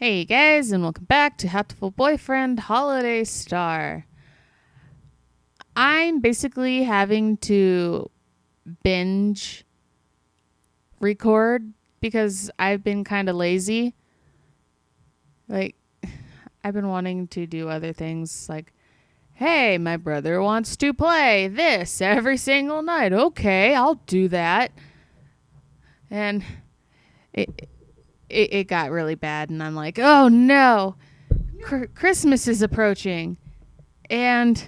Hey guys, and welcome back to Hatoful Boyfriend Holiday Star. I'm basically having to binge record because I've been kind of lazy. Like, I've been wanting to do other things like, hey, my brother wants to play this every single night. Okay, I'll do that. And it, it got really bad, and I'm like, oh no, Christmas is approaching. And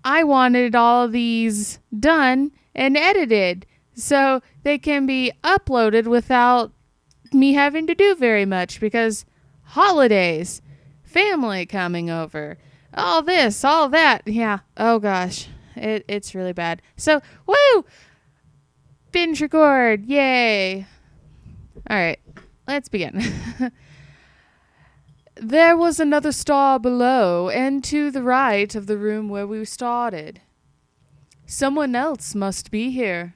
I wanted all these done and edited so they can be uploaded without me having to do very much because holidays, family coming over, all this, all that. Yeah. Oh gosh. It's really bad. So, woo! Binge record. Yay. All right. Let's begin. There was another star below and to the right of the room where we started. Someone else must be here.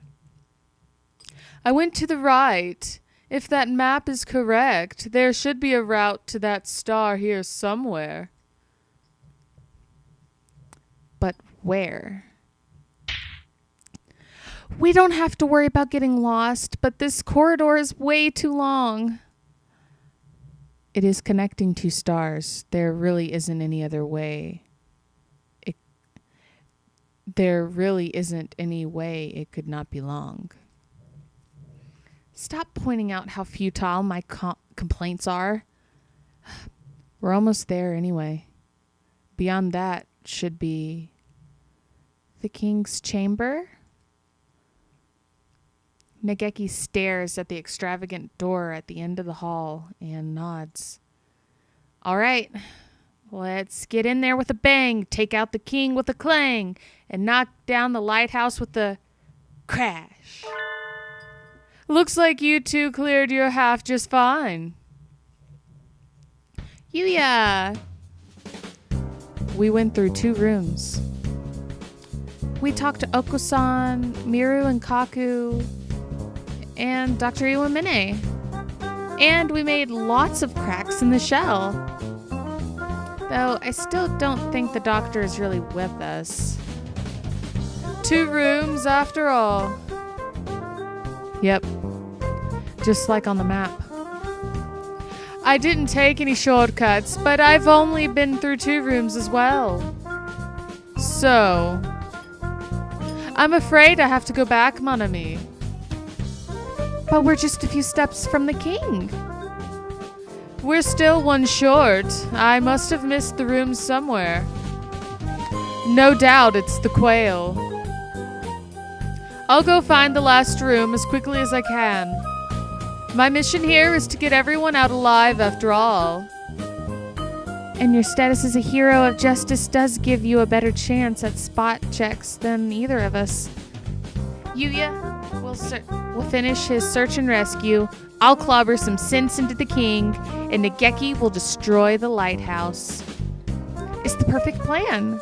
I went to the right. If that map is correct, there should be a route to that star here somewhere. But where? We don't have to worry about getting lost, but this corridor is way too long. It is connecting two stars. There really isn't any other way. There really isn't any way it could not be long. Stop pointing out how futile my complaints are. We're almost there anyway. Beyond that should be the king's chamber. Nageki stares at the extravagant door at the end of the hall and nods. All right, let's get in there with a bang, take out the king with a clang, and knock down the lighthouse with a crash. Looks like you two cleared your half just fine. Yuya! We went through 2 rooms. We talked to Okusan, Miru and Kaku, and Dr. Iwamine. And we made lots of cracks in the shell. Though I still don't think the doctor is really with us. 2 rooms after all. Yep. Just like on the map. I didn't take any shortcuts, but I've only been through 2 rooms as well. So, I'm afraid I have to go back, mon ami. But we're just a few steps from the king. We're still 1 short. I must have missed the room somewhere. No doubt it's the quail. I'll go find the last room as quickly as I can. My mission here is to get everyone out alive after all. And your status as a hero of justice does give you a better chance at spot checks than either of us. Yuya will finish his search and rescue. I'll clobber some sense into the king, and Nageki will destroy the lighthouse. It's the perfect plan.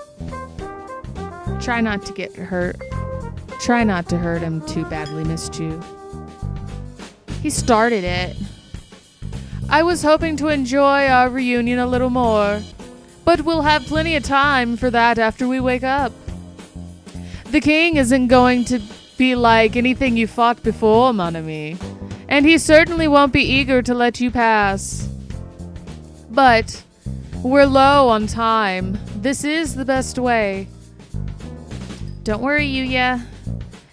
Try not to get hurt. Try not to hurt him too badly, Miss Chu. He started it. I was hoping to enjoy our reunion a little more, but we'll have plenty of time for that after we wake up. The king isn't going to be like anything you fought before, mon ami, and he certainly won't be eager to let you pass. But we're low on time. This is the best way. Don't worry, Yuya.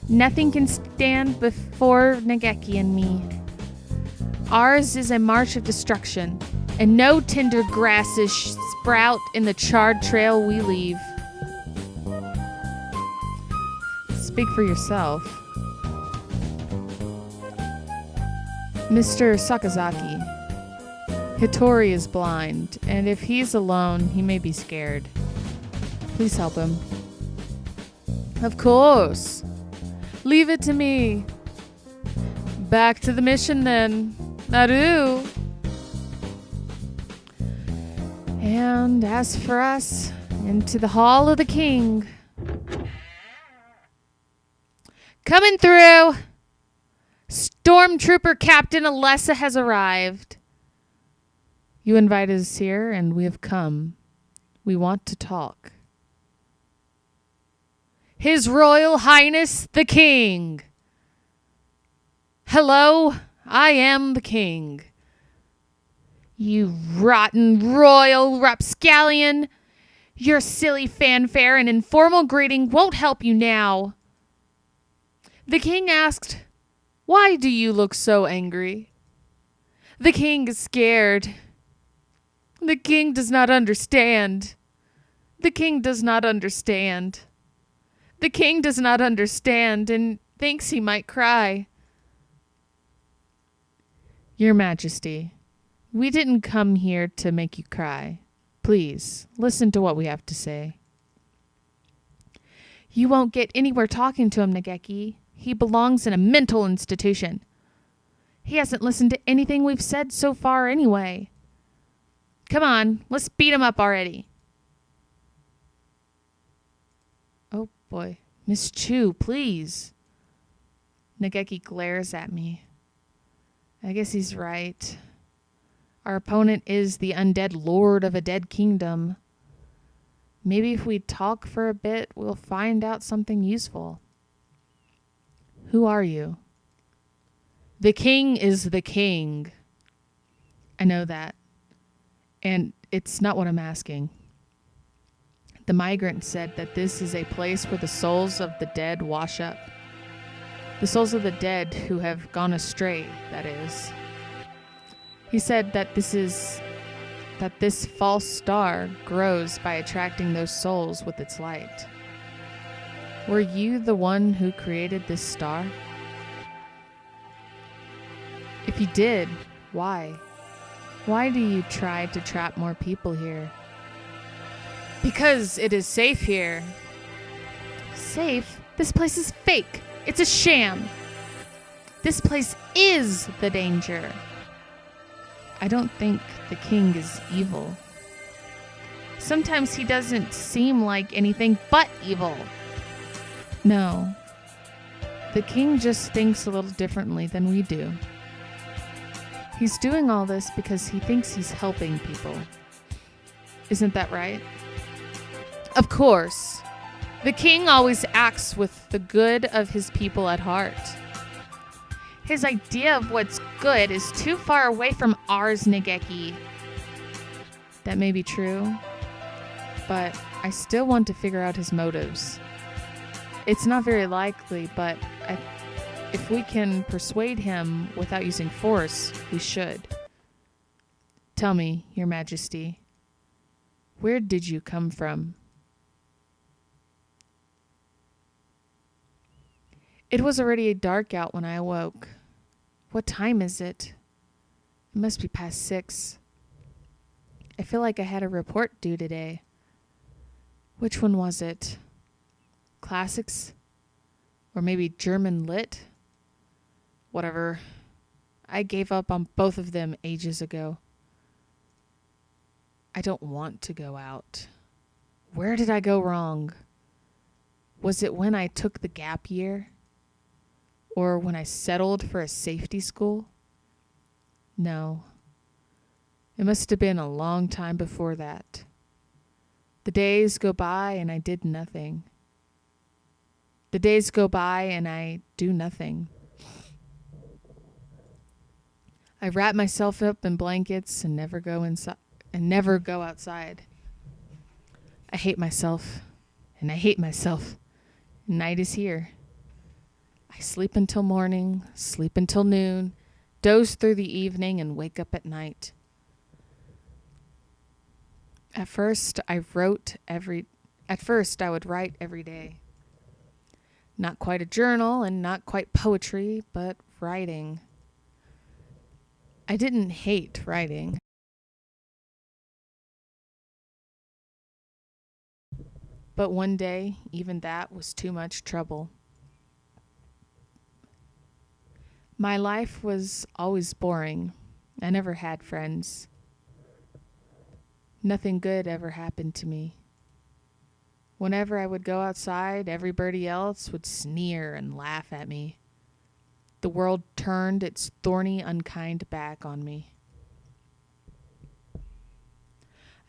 Nothing can stand before Nageki and me. Ours is a march of destruction, and no tender grasses sprout in the charred trail we leave. Speak for yourself. Mr. Sakazaki. Hitori is blind, and if he's alone, he may be scared. Please help him. Of course. Leave it to me. Back to the mission then. Naru. And as for us, into the Hall of the King. Coming through! Stormtrooper Captain Alessa has arrived. You invited us here, and we have come. We want to talk. His Royal Highness the King. Hello, I am the King. You rotten royal rapscallion. Your silly fanfare and informal greeting won't help you now. The King asked, "Why do you look so angry?" The King is scared. The King does not understand. The King does not understand. The King does not understand and thinks he might cry. Your Majesty, we didn't come here to make you cry. Please, listen to what we have to say. You won't get anywhere talking to him, Nageki. He belongs in a mental institution. He hasn't listened to anything we've said so far anyway. Come on, let's beat him up already. Oh boy. Miss Chu, please. Nageki glares at me. I guess he's right. Our opponent is the undead lord of a dead kingdom. Maybe if we talk for a bit, we'll find out something useful. Who are you? The king is the king. I know that. And it's not what I'm asking. The migrant said that this is a place where the souls of the dead wash up. The souls of the dead who have gone astray, that is. He said that this false star grows by attracting those souls with its light. Were you the one who created this star? If you did, why? Why do you try to trap more people here? Because it is safe here. Safe? This place is fake. It's a sham. This place is the danger. I don't think the king is evil. Sometimes he doesn't seem like anything but evil. No. The king just thinks a little differently than we do. He's doing all this because he thinks he's helping people. Isn't that right? Of course. The king always acts with the good of his people at heart. His idea of what's good is too far away from ours, Nageki. That may be true, but I still want to figure out his motives. It's not very likely, but if we can persuade him without using force, we should. Tell me, Your Majesty, where did you come from? It was already dark out when I awoke. What time is it? It must be past 6. I feel like I had a report due today. Which one was it? Classics? Or maybe German Lit? Whatever. I gave up on both of them ages ago. I don't want to go out. Where did I go wrong? Was it when I took the gap year? Or when I settled for a safety school? No. It must have been a long time before that. The days go by and I did nothing. The days go by and I do nothing. I wrap myself up in blankets and never go outside. I hate myself, and I hate myself. Night is here. I sleep until morning, sleep until noon, doze through the evening, and wake up at night. At first, I would write every day. Not quite a journal and not quite poetry, but writing. I didn't hate writing. But one day, even that was too much trouble. My life was always boring. I never had friends. Nothing good ever happened to me. Whenever I would go outside, everybody else would sneer and laugh at me. The world turned its thorny, unkind back on me.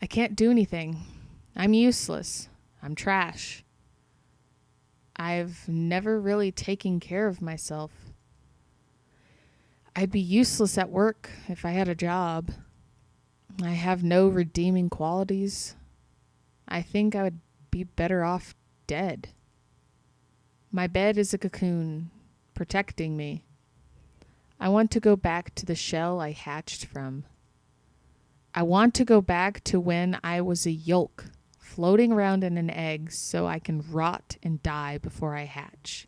I can't do anything. I'm useless. I'm trash. I've never really taken care of myself. I'd be useless at work if I had a job. I have no redeeming qualities. I think I would be better off dead. My bed is a cocoon, protecting me. I want to go back to the shell I hatched from. I want to go back to when I was a yolk, floating around in an egg so I can rot and die before I hatch.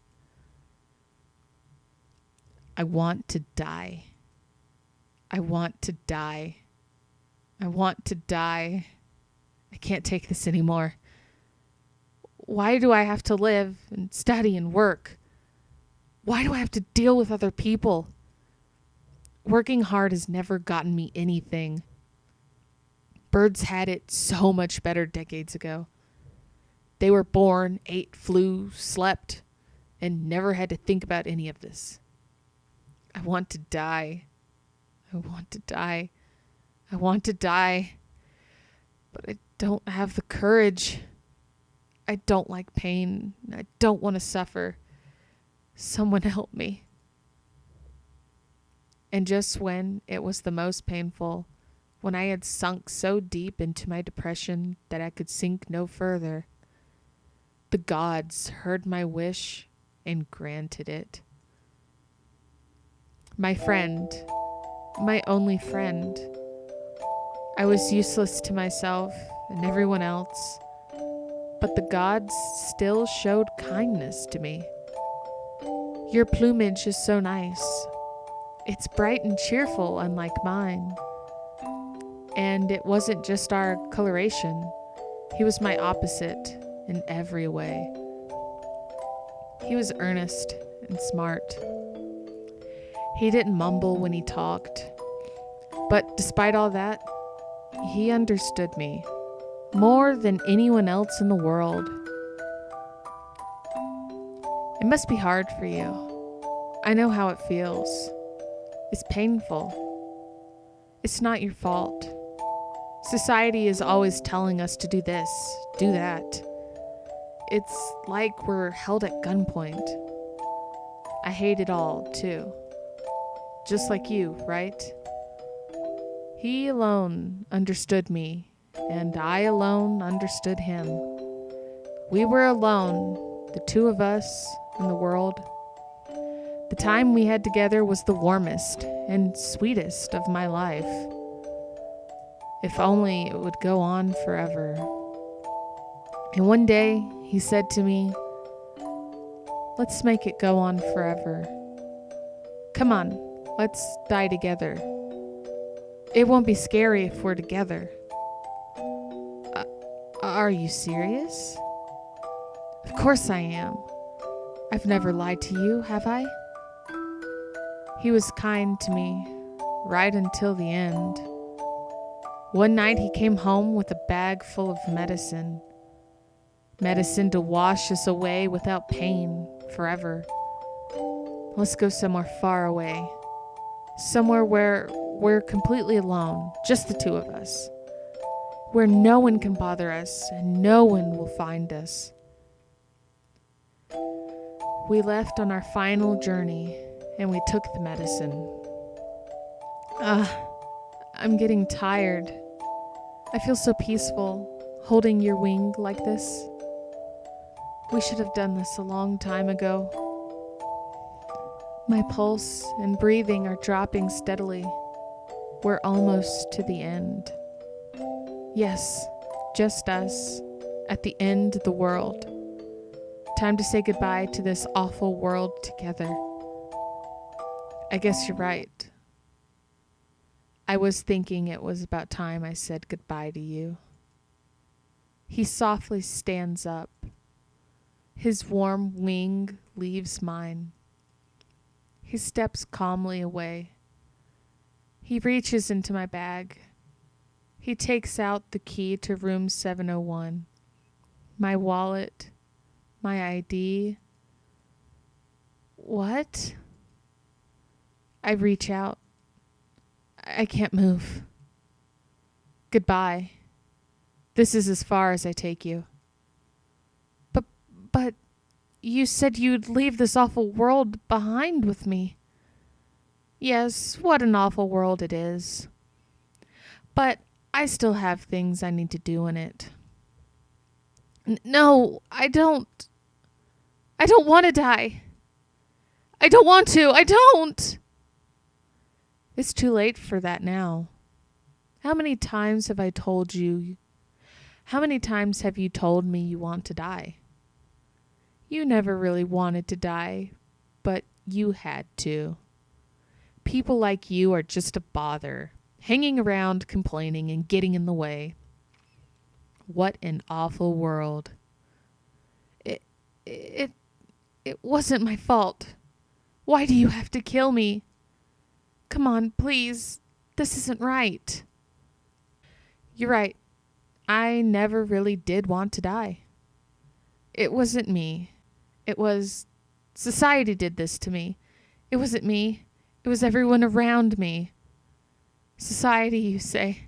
I want to die. I want to die. I want to die. I can't take this anymore. Why do I have to live and study and work? Why do I have to deal with other people? Working hard has never gotten me anything. Birds had it so much better decades ago. They were born, ate, flew, slept, and never had to think about any of this. I want to die. I want to die. I want to die. But I don't have the courage. I don't like pain. I don't want to suffer. Someone help me. And just when it was the most painful, when I had sunk so deep into my depression that I could sink no further, the gods heard my wish and granted it. My friend, my only friend. I was useless to myself and everyone else, but the gods still showed kindness to me. Your plumage is so nice. It's bright and cheerful, unlike mine. And it wasn't just our coloration. He was my opposite in every way. He was earnest and smart. He didn't mumble when he talked. But despite all that, he understood me more than anyone else in the world. It must be hard for you. I know how it feels. It's painful. It's not your fault. Society is always telling us to do this, do that. It's like we're held at gunpoint. I hate it all, too. Just like you, right? He alone understood me, and I alone understood him. We were alone, the two of us, in the world. The time we had together was the warmest and sweetest of my life. If only it would go on forever. And one day, he said to me, "Let's make it go on forever. Come on, let's die together. It won't be scary if we're together." Are you serious? Of course I am. I've never lied to you, have I? He was kind to me, right until the end. One night he came home with a bag full of medicine. Medicine to wash us away without pain forever. Let's go somewhere far away. Somewhere where we're completely alone, just the two of us. Where no one can bother us and no one will find us. We left on our final journey and we took the medicine. I'm getting tired. I feel so peaceful holding your wing like this. We should have done this a long time ago. My pulse and breathing are dropping steadily. We're almost to the end. Yes, just us, at the end of the world. Time to say goodbye to this awful world together. I guess you're right. I was thinking it was about time I said goodbye to you. He softly stands up. His warm wing leaves mine. He steps calmly away. He reaches into my bag. He takes out the key to room 701, my wallet, my ID. What? I reach out. I can't move. Goodbye. This is as far as I take you. But you said you'd leave this awful world behind with me. Yes, what an awful world it is. But I still have things I need to do in it. No, I don't. I don't want to die. I don't want to. I don't. It's too late for that now. How many times have I told you? How many times have you told me you want to die? You never really wanted to die, but you had to. People like you are just a bother, hanging around, complaining, and getting in the way. What an awful world. It wasn't my fault. Why do you have to kill me? Come on, please. This isn't right. You're right. I never really did want to die. It wasn't me. It was society did this to me. It wasn't me. It was everyone around me. Society, you say.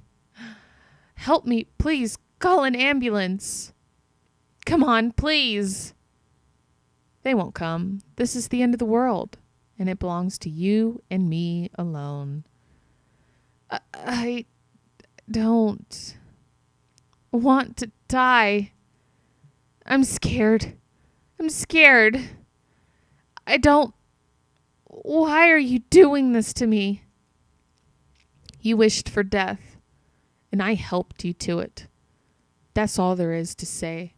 Help me, please. Call an ambulance. Come on, please. They won't come. This is the end of the world, and it belongs to you and me alone. I don't want to die. I'm scared. I'm scared. I don't... Why are you doing this to me? You wished for death, and I helped you to it. That's all there is to say.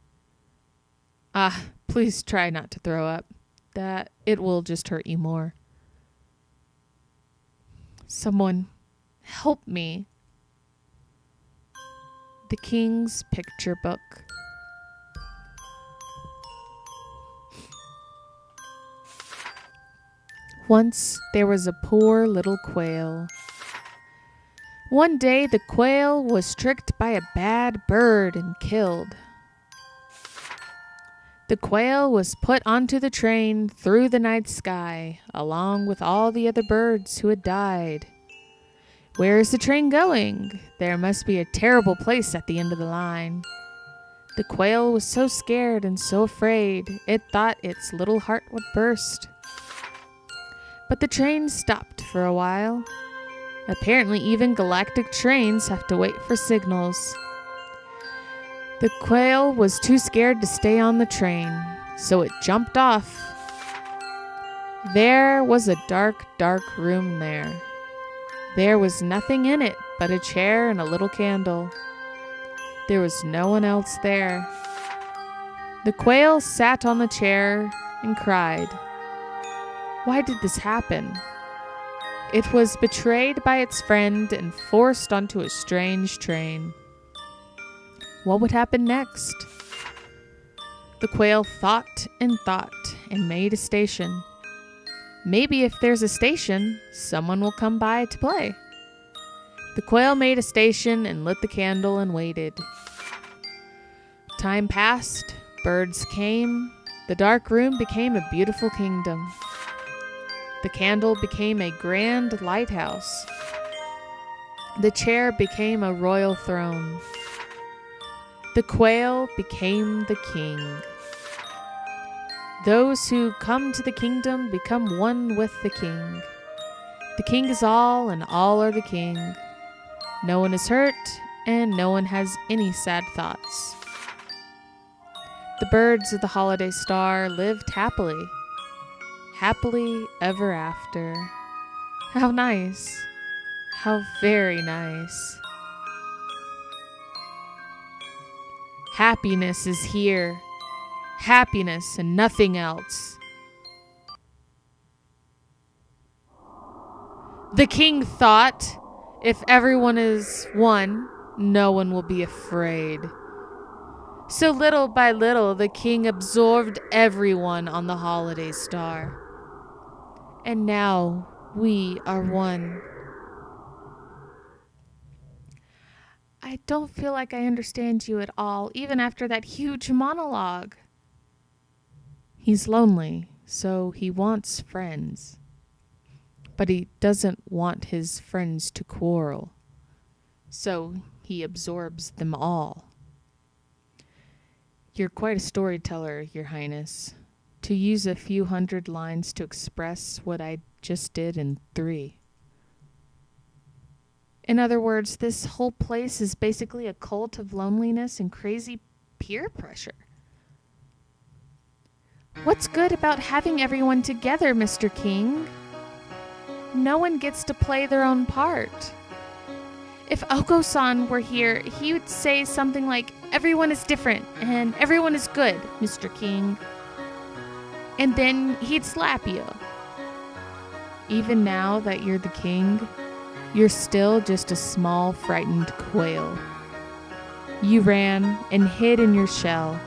Please try not to throw up. That it will just hurt you more. Someone help me. The King's Picture Book. Once there was a poor little quail. One day the quail was tricked by a bad bird and killed. The quail was put onto the train through the night sky, along with all the other birds who had died. Where is the train going? There must be a terrible place at the end of the line. The quail was so scared and so afraid, it thought its little heart would burst. But the train stopped for a while. Apparently even galactic trains have to wait for signals. The quail was too scared to stay on the train, so it jumped off. There was a dark, dark room there. There was nothing in it but a chair and a little candle. There was no one else there. The quail sat on the chair and cried. Why did this happen? It was betrayed by its friend and forced onto a strange train. What would happen next? The quail thought and made a station. Maybe if there's a station, someone will come by to play. The quail made a station and lit the candle and waited. Time passed, birds came, the dark room became a beautiful kingdom. The candle became a grand lighthouse. The chair became a royal throne. The quail became the king. Those who come to the kingdom become one with the king. The king is all, and all are the king. No one is hurt, and no one has any sad thoughts. The birds of the holiday star lived happily. Happily ever after. How nice. How very nice. Happiness is here. Happiness and nothing else. The king thought, if everyone is one, no one will be afraid. So little by little, the king absorbed everyone on the holiday star. And now we are one. I don't feel like I understand you at all, even after that huge monologue. He's lonely, so he wants friends. But he doesn't want his friends to quarrel. So he absorbs them all. You're quite a storyteller, Your Highness. To use a few hundred lines to express what I just did in 3. In other words, this whole place is basically a cult of loneliness and crazy peer pressure. What's good about having everyone together, Mr. King? No one gets to play their own part. If Oko-san were here, he would say something like, everyone is different and everyone is good, Mr. King. And then he'd slap you. Even now that you're the king, you're still just a small, frightened quail. You ran and hid in your shell,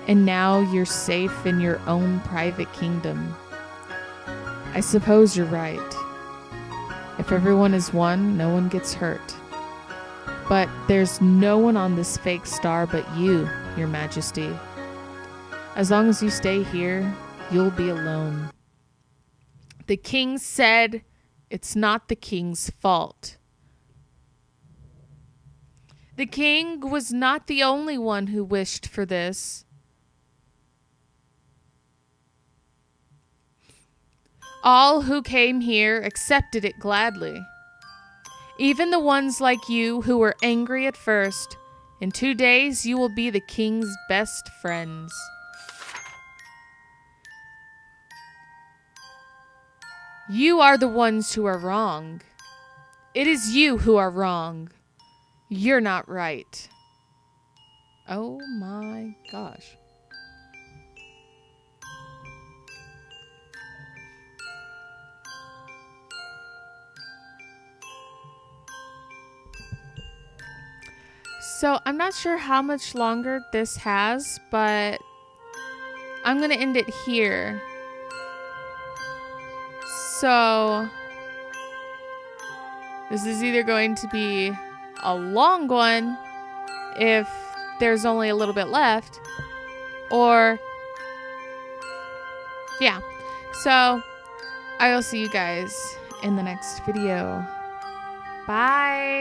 and now you're safe in your own private kingdom. I suppose you're right. If everyone is one, no one gets hurt. But there's no one on this fake star but you, Your Majesty. As long as you stay here, you'll be alone. The king said it's not the king's fault. The king was not the only one who wished for this. All who came here accepted it gladly. Even the ones like you who were angry at first. In 2 days, you will be the king's best friends. You are the ones who are wrong. It is you who are wrong. You're not right. Oh my gosh. So I'm not sure how much longer this has, but I'm going to end it here. So this is either going to be a long one if there's only a little bit left, or yeah. So I will see you guys in the next video. Bye.